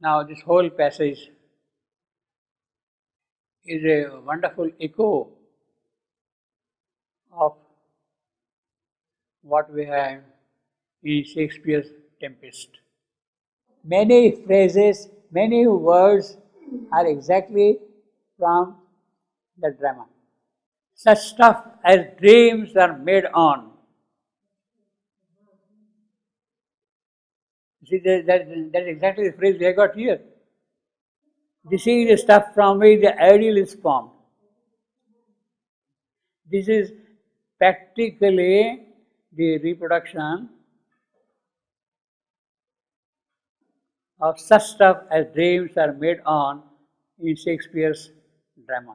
Now this whole passage is a wonderful echo of what we have in Shakespeare's Tempest. Many phrases, many words are exactly from the drama. Such stuff as dreams are made on. See, that is exactly the phrase we have got here. This is the stuff from which the ideal is formed. This is practically the reproduction of such stuff as dreams are made on in Shakespeare's drama.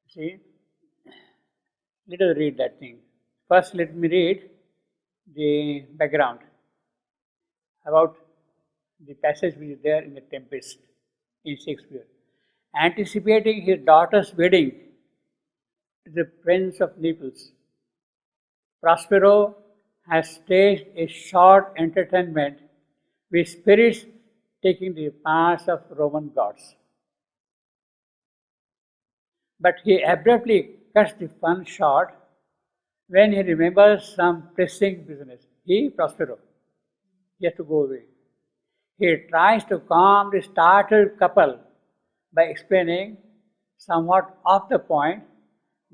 See, let us read that thing. First, let me read the background about the passage which is there in the Tempest in Shakespeare. Anticipating his daughter's wedding to the Prince of Naples, Prospero has staged a short entertainment with spirits taking the parts of Roman gods. But he abruptly cuts the fun short when he remembers some pressing business. He, Prospero, he has to go away. He tries to calm the startled couple by explaining, somewhat off the point,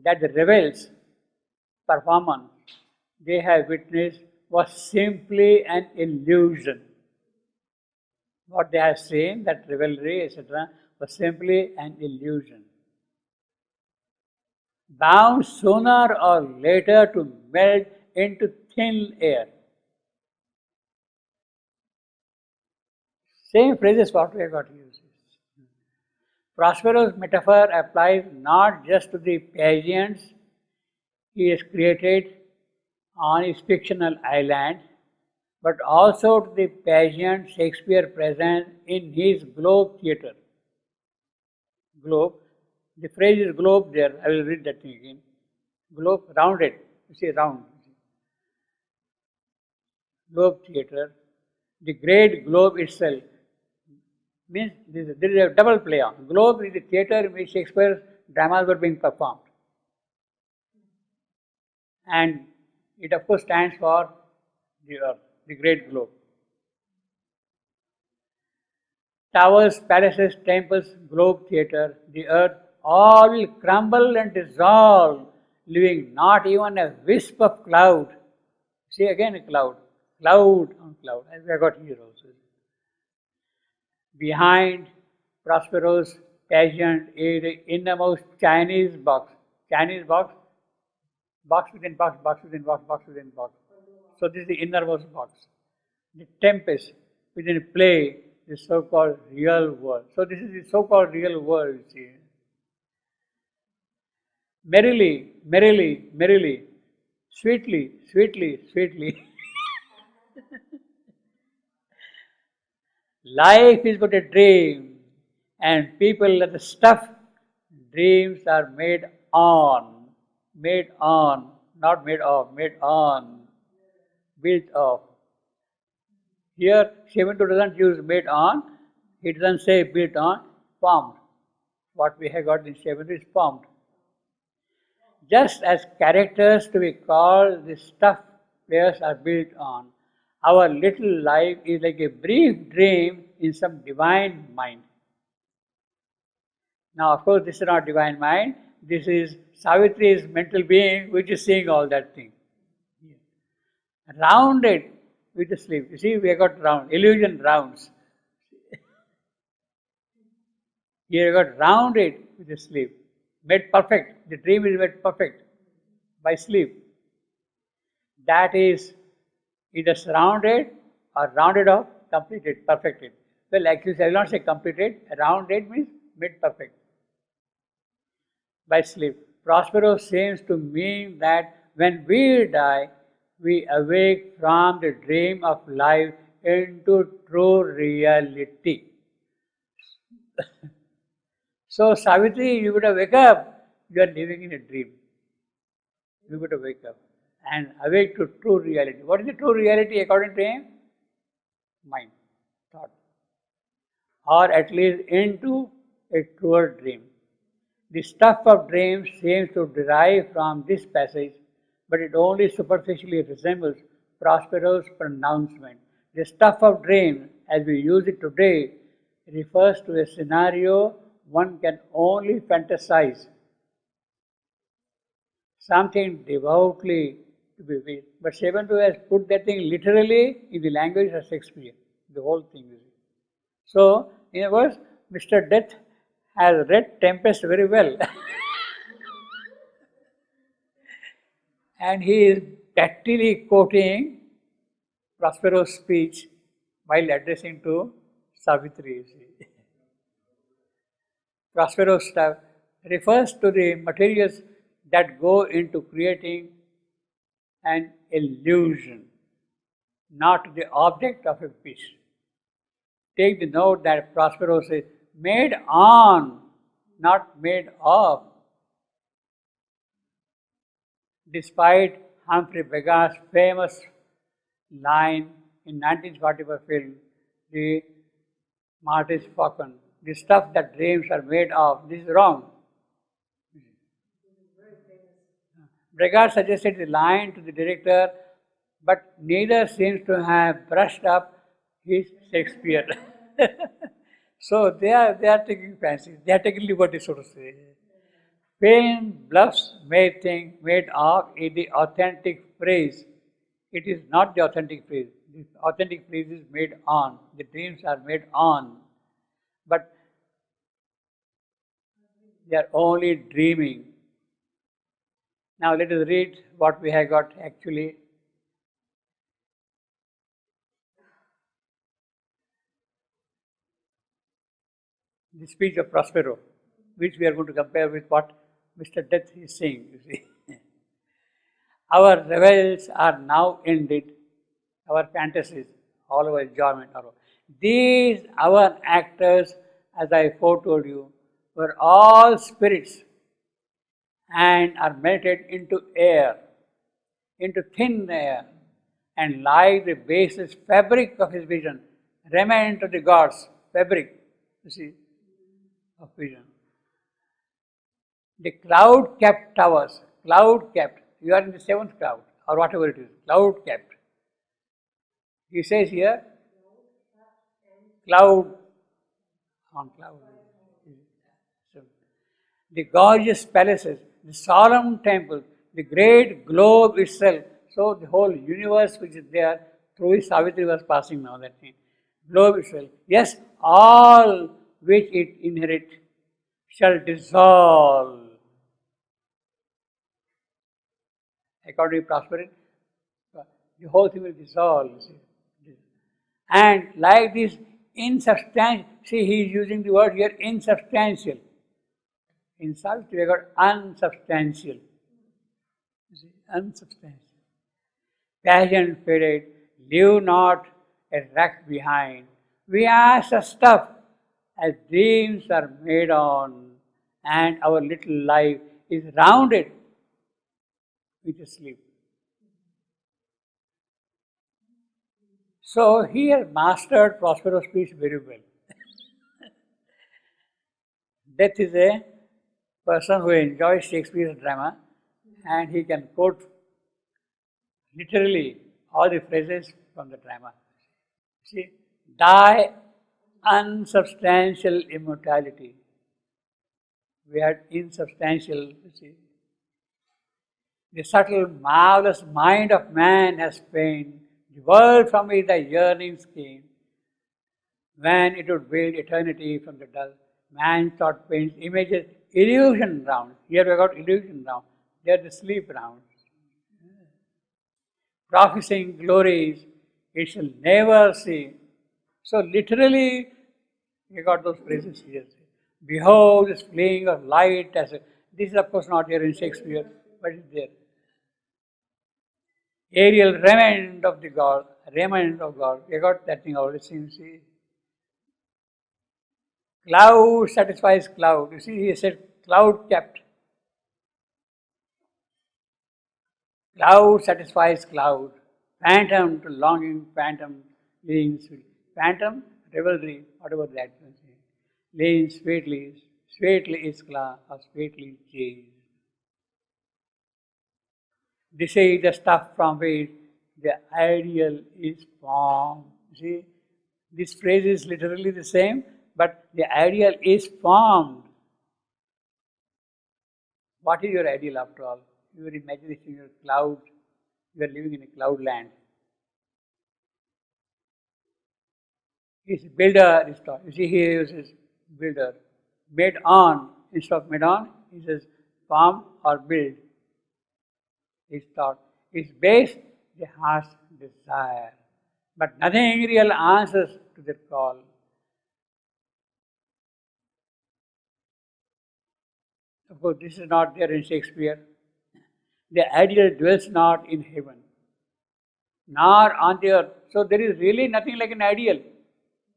that the revels performance they have witnessed was simply an illusion. What they have seen, that revelry, etc., was simply an illusion, bound sooner or later to melt into thin air. Same phrases what we have got used. Prospero's metaphor applies not just to the pageants he has created on his fictional island, but also to the pageant Shakespeare presents in his Globe theatre. Globe, the phrase is globe there, I will read that thing again. Globe, rounded, you see round. Globe theatre, the great globe itself, means there is a double play on. Globe is the theatre in which Shakespeare's dramas were being performed. And it of course stands for the earth, the great globe. Towers, palaces, temples, globe theatre, the earth, all will crumble and dissolve, leaving not even a wisp of cloud. See again a cloud, cloud on cloud, as we have got here also. Behind Prospero's pageant is the innermost Chinese box. Chinese box, box within box, box within box, box within box. So this is the innermost box. The tempest within a play, the so-called real world. So this is the so-called real world, you see. Merrily, merrily, merrily, sweetly, sweetly, sweetly. Life is but a dream, and people are the stuff dreams are made on, not made of, made on, built of. Here, Savitri doesn't use made on, he doesn't say built on, formed. What we have got in Savitri is formed. Just as characters to be called the stuff players are built on, our little life is like a brief dream in some divine mind. Now, of course, this is not divine mind. This is Savitri's mental being which is seeing all that thing. Rounded with the sleep. You see, we have got round, illusion rounds. Here we got rounded with the sleep. Made perfect. The dream is made perfect by sleep. That is either surrounded or rounded off, completed, perfected. Well, actually, I will not say completed. Rounded means made perfect by sleep. Prospero seems to mean that when we die, we awake from the dream of life into true reality. So, Savitri, you would have wake up, you are living in a dream. You would have wake up and awake to true reality. What is the true reality according to him? Mind, thought. or at least into a truer dream. The stuff of dreams seems to derive from this passage, but it only superficially resembles Prospero's pronouncement. The stuff of dreams, as we use it today, refers to a scenario one can only fantasize, something devoutly to be wished. But Seventu has put that thing literally in the language of Shakespeare, the whole thing. So, in other words, Mr. Death has read Tempest very well. And he is tactily quoting Prospero's speech while addressing to Savitri. Prospero's stuff refers to the materials that go into creating an illusion, not the object of a wish. Take the note that Prospero says, made on, not made of. Despite Humphrey Bogart's famous line in 1944 film, The Maltese Falcon, the stuff that dreams are made of, this is wrong. Bogart suggested the line to the director, but neither seems to have brushed up his Shakespeare. So they are taking fancy, they are taking liberty, so to say. Film bluffs made of is the authentic phrase. It is not the authentic phrase. The authentic phrase is made on. The dreams are made on. But they are only dreaming. Now let us read what we have got actually. The speech of Prospero, which we are going to compare with what Mr. Death is saying, you see. Our revels are now ended, our fantasies, all our enjoyment. These, our actors, as I foretold you, were all spirits and are melted into air, into thin air, and like the baseless fabric of his vision, remain to the gods, fabric, you see, of vision. The cloud-capped towers, cloud-capped, you are in the seventh cloud, or whatever it is, cloud-capped. He says here, cloud on cloud. The gorgeous palaces, the solemn temples, the great globe itself. So the whole universe which is there, through which Savitri was passing now, that thing. Globe itself. Yes, all which it inherit shall dissolve. According to Prospero, the whole thing will dissolve. And like this insubstantial, see, he is using the word here, insubstantial. In Savitri, we got unsubstantial. You see, unsubstantial. Passion faded, leave not a wreck behind. We are such stuff as dreams are made on, and our little life is rounded with sleep. So he has mastered Prospero's speech very well. Death is a person who enjoys Shakespeare's drama, and he can quote literally all the phrases from the drama. See, thy unsubstantial immortality. We had insubstantial, you see. The subtle, marvelous mind of man has pain. The world from which the yearnings came. When it would build eternity from the dust, man thought pains, images, illusion round. Here we got illusion round. There the sleep round. Prophesying glories, it shall never see. So literally, we got those phrases here. Behold this fleeing of light as a, this is of course not here in Shakespeare, but it's there. Aerial remnant of the God, remnant of God. We got that thing already seen, see. Cloud satisfies cloud. You see, he said cloud kept. Cloud satisfies cloud. Phantom to longing, phantom beings. Phantom, revelry, whatever that means. laying sweetly, sweetly is class or sweetly cheese. This is the stuff from which the ideal is formed. See, this phrase is literally the same, but the ideal is formed. What is your ideal after all? Your imagination, your cloud, you are living in a cloud land. His builder is taught. You see, he uses builder. Made on, instead of made on, he says form or build. Is thought. Is based the heart's desire. But nothing real answers to that call. Of course, this is not there in Shakespeare. The ideal dwells not in heaven, nor on the earth. So there is really nothing like an ideal,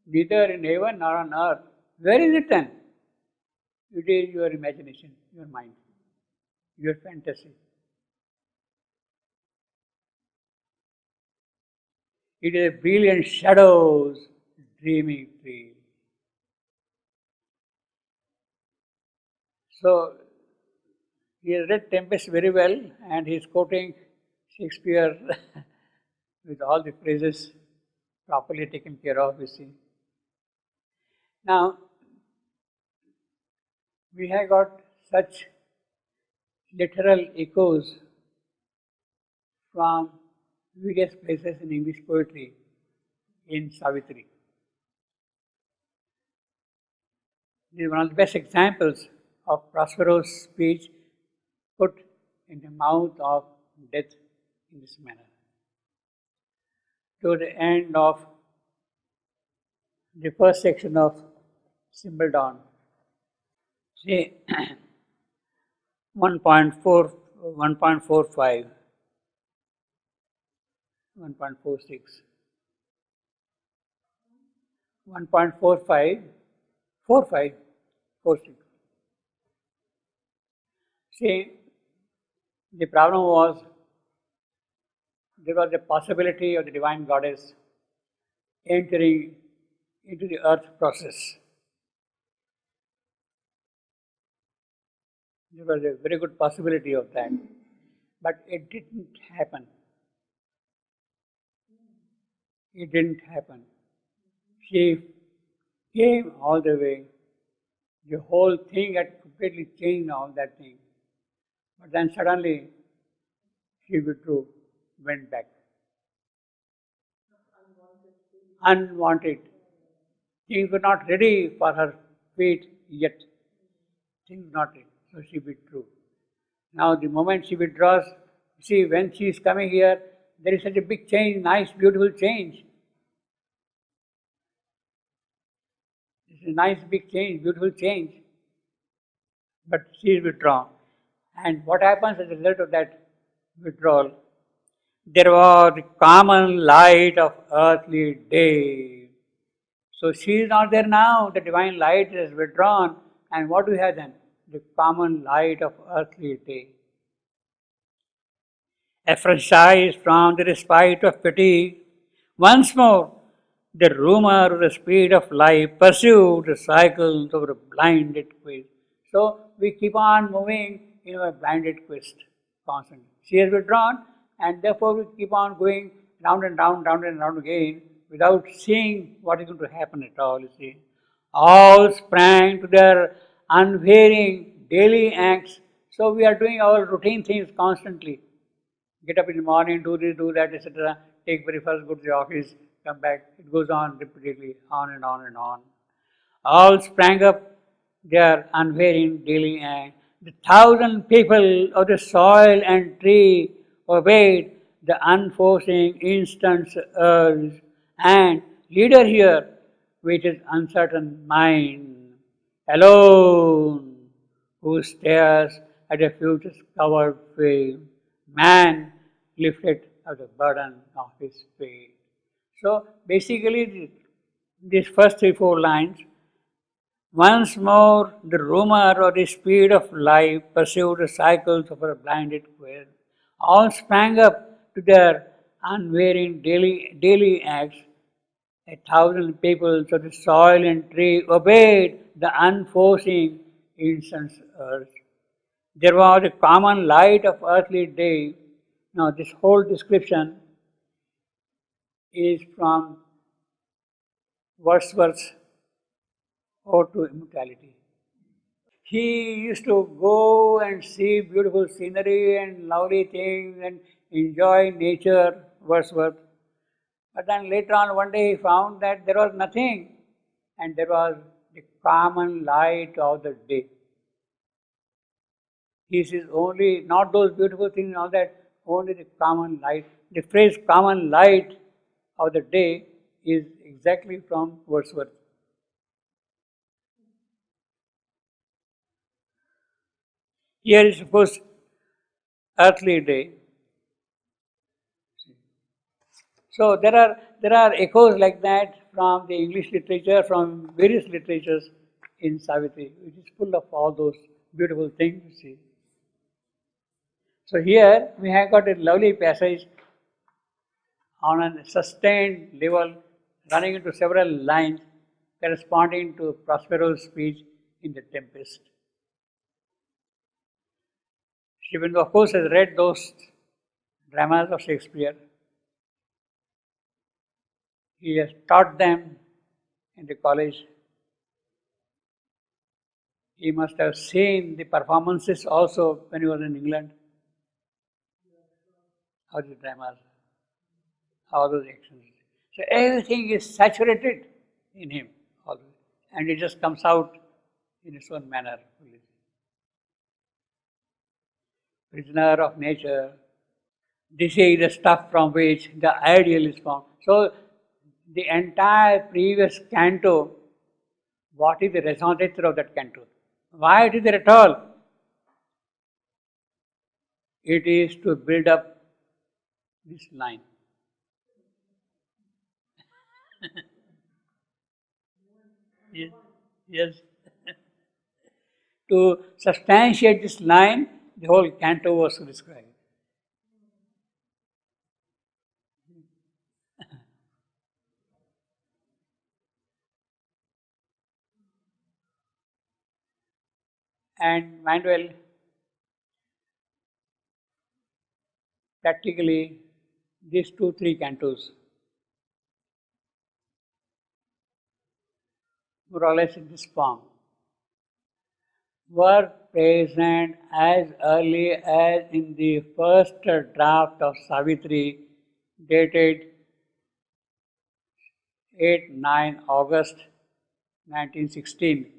neither in heaven nor on earth. Where is it then? It is your imagination, your mind, your fantasy. It is a brilliant shadows, dreaming field. So he has read Tempest very well, and he is quoting Shakespeare with all the phrases properly taken care of, you see. Now, we have got such literal echoes from various places in English poetry in Savitri. This is one of the best examples of Prospero's speech put in the mouth of death in this manner. To the end of the first section of Symbol Dawn. See, 1.4, 1.45, 1.46, 1.45, 45, 46. See, the problem was there was a possibility of the divine goddess entering into the earth process. There was a very good possibility of that, but it didn't happen. It didn't happen. She came all the way. The whole thing had completely changed now, that thing. But then suddenly she withdrew, went back. Unwanted. Things were not ready for her feet yet. Things not ready. So she withdrew. Now the moment she withdraws, see, when she is coming here, there is such a big change, nice, beautiful change. It's a nice big change, beautiful change. But she is withdrawn. And what happens as a result of that withdrawal? There was the common light of earthly day. So she is not there now, the divine light is withdrawn. And what do we have then? The common light of earthly day. Aphrodite from the respite of fatigue, once more the rumor of the speed of life pursued the cycles of a blinded quest. So we keep on moving in a blinded quest constantly. She has withdrawn, and therefore we keep on going round and round, round and round again without seeing what is going to happen at all, you see. All sprang to their unvarying daily acts. So we are doing our routine things constantly. Get up in the morning, do this, do that, etc. Take breakfast, go to the office, come back. It goes on repeatedly, on and on and on. All sprang up their unvarying daily act. The 1,000 people of the soil and tree obeyed the unforeseen instant's urge. And leader here, with his uncertain mind, alone, who stares at a future's covered frame, man lifted of the burden of his fate. So basically, these first 3-4 lines, once more the rumor or the speed of life pursued the cycles of a blinded quest. All sprang up to their unvarying daily acts. 1,000 people, so the soil and tree obeyed the unforcing incense earth. There was a common light of earthly day. Now, this whole description is from Wordsworth's Ode to Immortality. He used to go and see beautiful scenery and lovely things and enjoy nature, Wordsworth. But then later on, one day he found that there was nothing, and there was the common light of the day. He sees only, not those beautiful things and all that, only the common light. The phrase common light of the day is exactly from Wordsworth. Here is, of course, earthly day. So there are echoes like that from the English literature, from various literatures in Savitri, which is full of all those beautiful things. You see. So here we have got a lovely passage on a sustained level, running into several lines corresponding to Prospero's speech in the Tempest. Shivendu, of course, has read those dramas of Shakespeare. He has taught them in the college. He must have seen the performances also when he was in England. How the dramas, how those actions. So everything is saturated in him, always, and it just comes out in its own manner. Prisoner of nature. This is the stuff from which the ideal is formed. So the entire previous canto, what is the raison d'etre of that canto? Why it is there at all? It is to build up this line. Yes. Yes. To substantiate this line, the whole canto was described. And mind well, practically these two, three cantos, more or less in this form, were present as early as in the first draft of Savitri, dated 8-9 August 1916.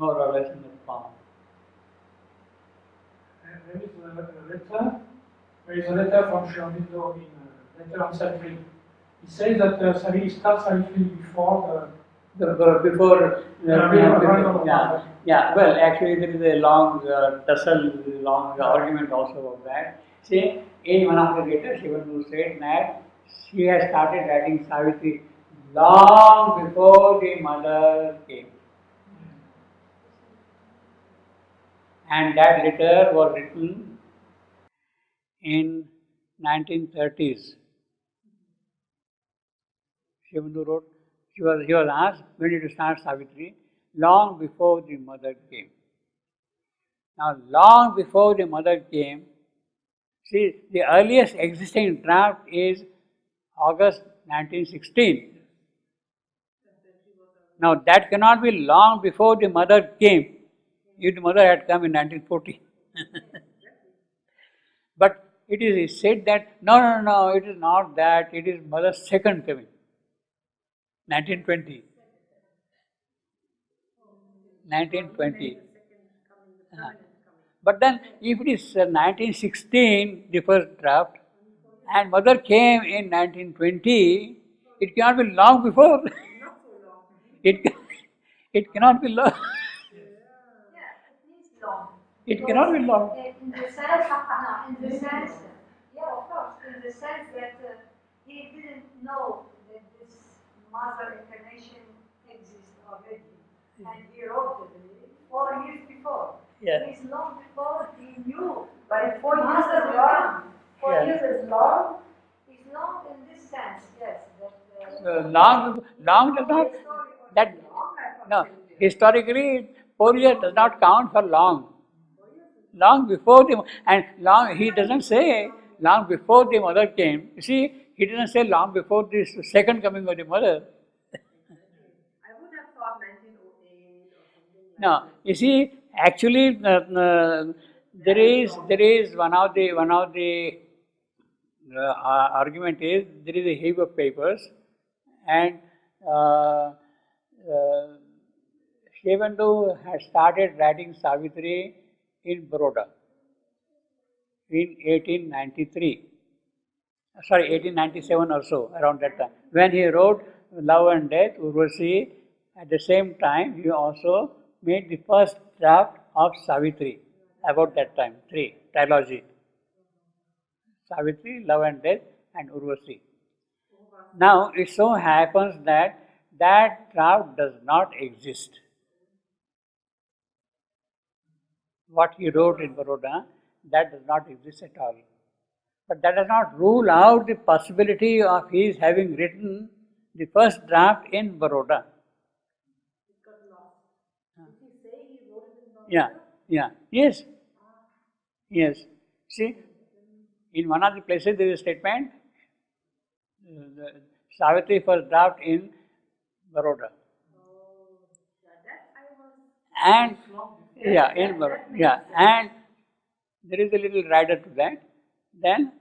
More or less in that form. There is a letter. There is a letter from Shermindo in letter on Savitri. He says that Savitri starts Savitri before Before, yeah. yeah. Well, actually, there is a long tussle, long argument also about that. See, in one of the letters, Shivandu said that she has started writing Savitri long before the mother came, and that letter was written in 1930s. Shivandu wrote, he was asked, when did you start Savitri? Long before the mother came. Now, long before the mother came, see, the earliest existing draft is August 1916. Now, that cannot be long before the mother came, if the mother had come in 1940. But it is said that, no, it is not that, it is mother's second coming, 1920. 1920. But then, if it is 1916, the first draft, and mother came in 1920, it cannot be long before. It, it cannot be long. It cannot be long. In the sense, no, in the sense, yeah, of course, in the sense that he didn't know that this mother incarnation exists already, and he wrote it. 4 years before. Yeah. It is long before he knew. But if 4 years Mother is will long, come. 4 Yeah. years is long. It's long in this sense, yes. Long does not, that, no, historically 4 years does not count for long. Long before and long, he doesn't say long before the mother came. You see, he doesn't say long before the second coming of the mother. I would have thought 1908 or something like No, that. you see, actually, there is one of the argument is there is a heap of papers, and uh, Shivandu had started writing Savitri in Baroda in 1893. Sorry, 1897 or so, around that time. When he wrote Love and Death, Urvashi, at the same time he also made the first draft of Savitri about that time, three, trilogy. Savitri, Love and Death, and Urvashi. Now, it so happens that that draft does not exist. What he wrote in Baroda, that does not exist at all. But that does not rule out the possibility of his having written the first draft in Baroda. It got lost. Did he say he wrote it in Baroda? Yeah, yes, yes. See, in one of the places there is a statement, the Savitri first draft in Baroda. Oh, yeah, that I was. And yeah, in Baroda, yeah, and there is a little rider to that. Then,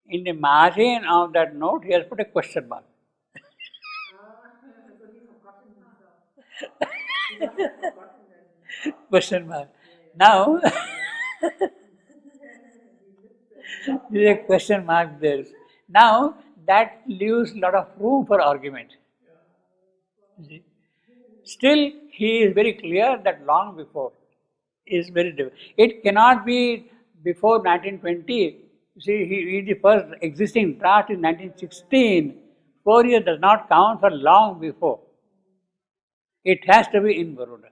in the margin of that note, he has put a question mark. So he's forgotten himself. He must have forgotten that. Question mark. Now, there is a question mark there. Now, that leaves a lot of room for argument. You see? Still, he is very clear that long before is very difficult. It cannot be before 1920. See, the first existing draft is 1916. 4 years does not count for long before. It has to be in Baroda.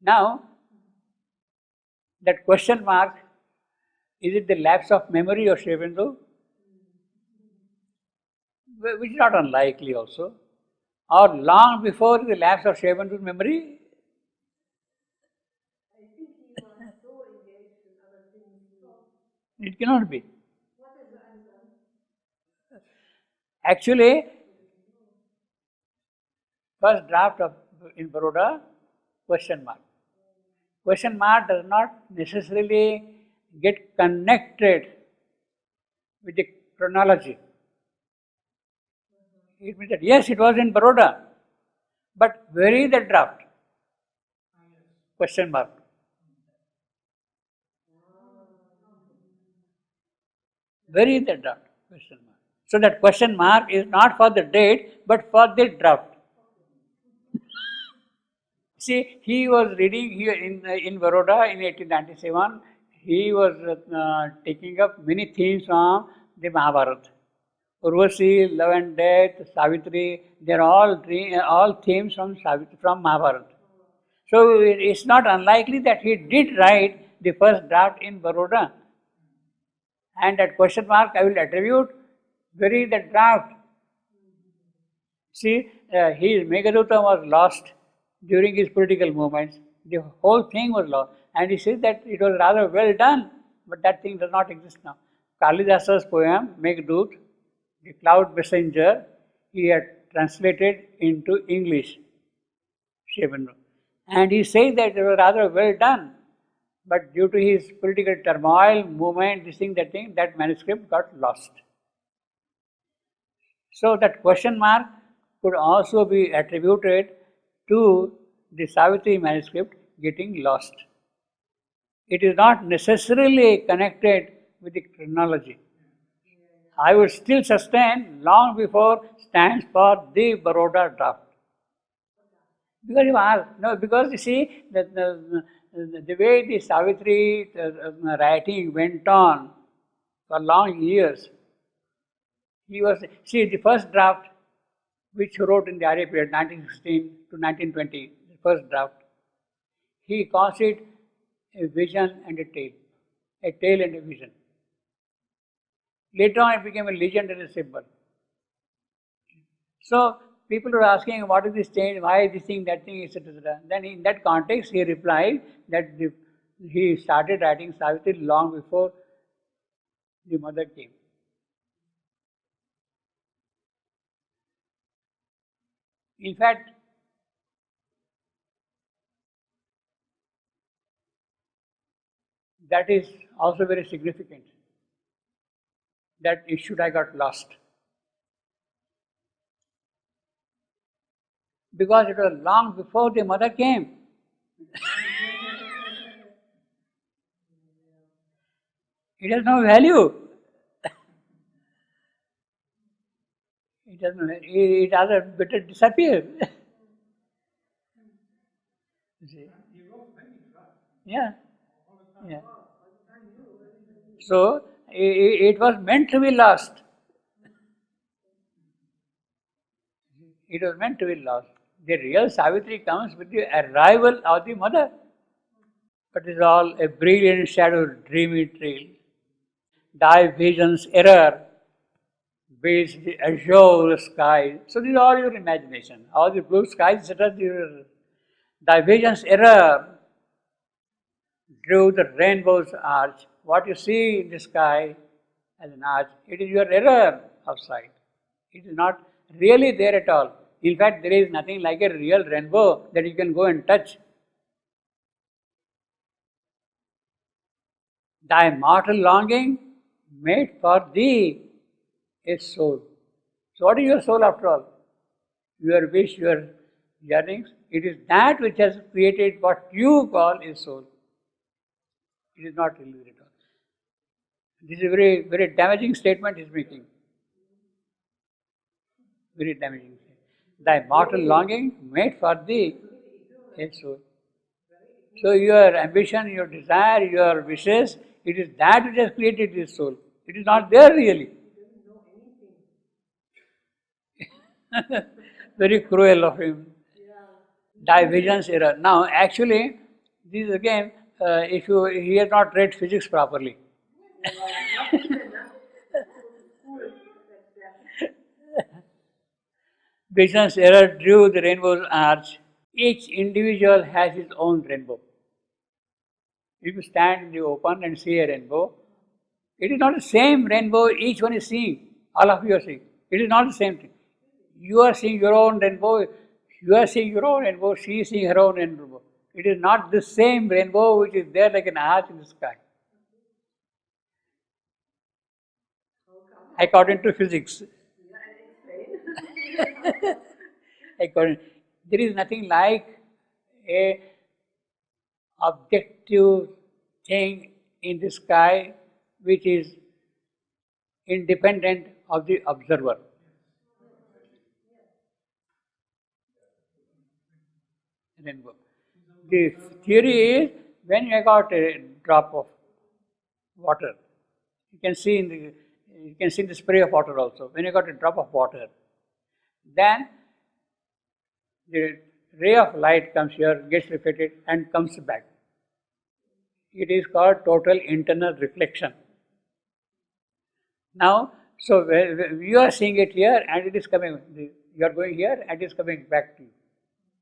Now, that question mark, is it the lapse of memory of Shivendu? Which is not unlikely also. Or long before the lapse of Shivendu's memory? I think he was so engaged in other things. It cannot be. What is the answer? Actually, first draft of in Baroda, question mark. Question mark does not necessarily get connected with the chronology. It means that yes, it was in Baroda, but where is the draft? Question mark. Where is the draft? Question mark. So that question mark is not for the date, but for the draft. See, he was reading here in Baroda in 1897. He was taking up many themes from the Mahabharata. Urvashi, Love and Death, Savitri, they are all themes from Mahabharata. So it's not unlikely that he did write the first draft in Baroda. And that question mark I will attribute, where is the draft? See, his Meghaduta was lost during his political movements. The whole thing was lost. And he says that it was rather well done, but that thing does not exist now. Kalidasa's poem, Meghdut, the cloud messenger, he had translated into English. And he says that it was rather well done, but due to his political turmoil, movement, this thing, that manuscript got lost. So that question mark could also be attributed to the Savitri manuscript getting lost. It is not necessarily connected with the chronology. I would still sustain long before stands for the Baroda draft. Because you ask, no, because you see the way the Savitri writing went on for long years, he was, see, the first draft which he wrote in the Arya period, 1916 to 1920, the first draft. He calls it a vision and a tail and a vision. Later on, it became a legend and a symbol. So people were asking, what is this change? Why this thing, that thing, etc. etc. Then in that context, he replied that he started writing Savitri long before the mother came. In fact, that is also very significant. That issue I got lost. Because it was long before the mother came. It has no value. It doesn't. It rather better disappear. You see? Yeah. Yeah. So it was meant to be lost. It was meant to be lost. The real Savitri comes with the arrival of the mother. But it is all a brilliant shadow, dreamy trail. Thy vision's error beats the azure sky. So this is all your imagination. All the blue skies, etc. Thy vision's error drew the rainbow's arch. What you see in the sky as an arch, it is your error of sight. It is not really there at all. In fact, there is nothing like a real rainbow that you can go and touch. Thy mortal longing made for thee a soul. So what is your soul after all? Your wish, your yearnings. It is that which has created what you call a soul. It is not really there at all. This is a very, very damaging statement he is making. Very damaging. Thy mortal longing made for thee a soul. So your ambition, your desire, your wishes, it is that which has created this soul. It is not there really. Very cruel of him. Thy vision's error. Now actually, this is again, if he has not read physics properly. Vision's error drew the rainbow's arch. Each individual has his own rainbow. If you stand in the open and see a rainbow, it is not the same rainbow each one is seeing. All of you are seeing. It is not the same thing. You are seeing your own rainbow, you are seeing your own rainbow, she is seeing her own rainbow. It is not the same rainbow which is there like an arch in the sky. According to physics. There is nothing like a objective thing in the sky which is independent of the observer. Rainbow. The theory is when you got a drop of water, you can see in the spray of water also. When you got a drop of water, then the ray of light comes here, gets reflected and comes back. It is called total internal reflection. Now, so you are seeing it here and it is coming, you are going here and it is coming back to you,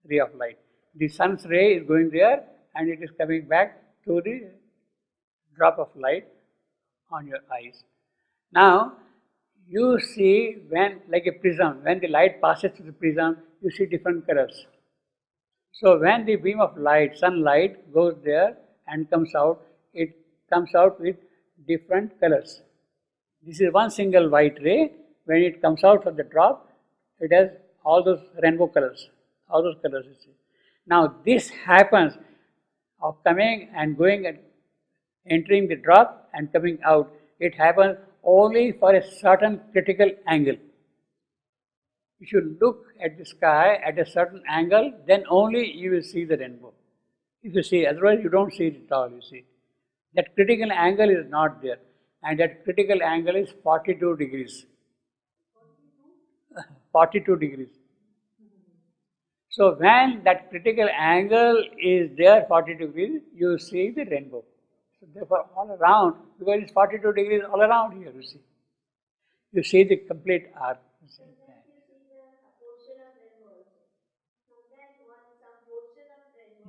ray of light. The sun's ray is going there and it is coming back to the drop of light on your eyes. Now, you see when, like a prism, when the light passes through the prism, you see different colors. So when the beam of light, sunlight, goes there and comes out, it comes out with different colors. This is one single white ray. When it comes out from the drop, it has all those rainbow colors, all those colors you see. Now this happens of coming and going and entering the drop and coming out. It happens only for a certain critical angle. If you look at the sky at a certain angle, then only you will see the rainbow. If you see, otherwise you don't see it at all, you see. That critical angle is not there. And that critical angle is 42 degrees. 42 degrees. So when that critical angle is there 42 degrees, you see the rainbow. So therefore all around, because it's 42 degrees all around here, you see. You see the complete arc. You see.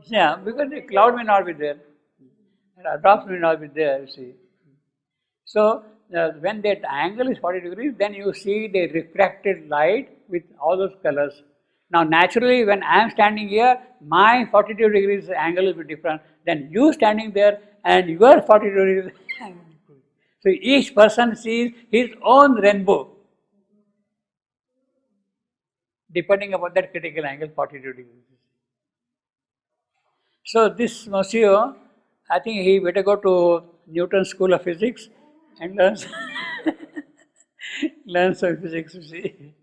Yeah, because the cloud may not be there. Drops may not be there, you see. So when that angle is 40 degrees, then you see the refracted light with all those colors. Now naturally, when I am standing here, my 42 degrees angle will be different than you standing there and your 42 degrees angle. So each person sees his own rainbow depending upon that critical angle 42 degrees. So this monsieur, I think he better go to Newton School of Physics and learn learn some physics, you see.